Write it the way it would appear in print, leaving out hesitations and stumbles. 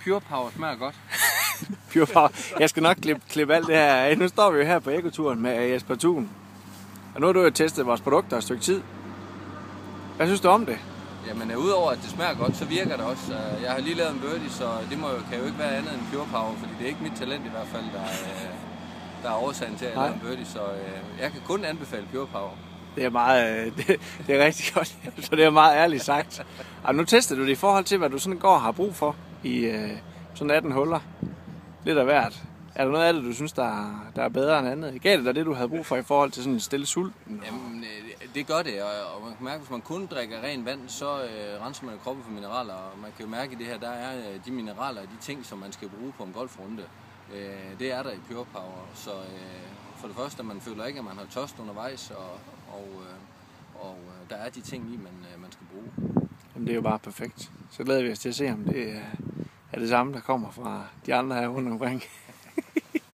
Pure Power smager godt. Pure Power. Jeg skal nok klippe alt det her af. Nu står vi jo her på Ekoturen med Jesper Thun. Og nu har du jo testet vores produkter et stykke tid. Hvad synes du om det? Jamen, udover at det smager godt, så virker det også. Jeg har lige lavet en birdie, så det kan jo ikke være andet end Pure Power, fordi det er ikke mit talent i hvert fald, der er årsagen til at lave en birdie, så jeg kan kun anbefale Pure Power. Det er meget, det er rigtig godt, så det er meget ærligt sagt. Og nu tester du det i forhold til, hvad du sådan går og har brug for i sådan 18 huller. Lidt af hvert. Er der noget af det, du synes, der er bedre end andet? Gav det dig det, du havde brug for i forhold til sådan en stille sulten? Jamen, det gør det, og man kan mærke, at hvis man kun drikker ren vand, så renser man kroppen for mineraler, og man kan jo mærke i det her, der er de mineraler og de ting, som man skal bruge på en golfrunde. Det er der i Pure Power, så for det første, man føler ikke, at man har tørst undervejs, og der er de ting i, man skal bruge. Jamen, det er jo bare perfekt. Så glæder vi os til at se, om det er det samme, der kommer fra de andre her rundt omkring.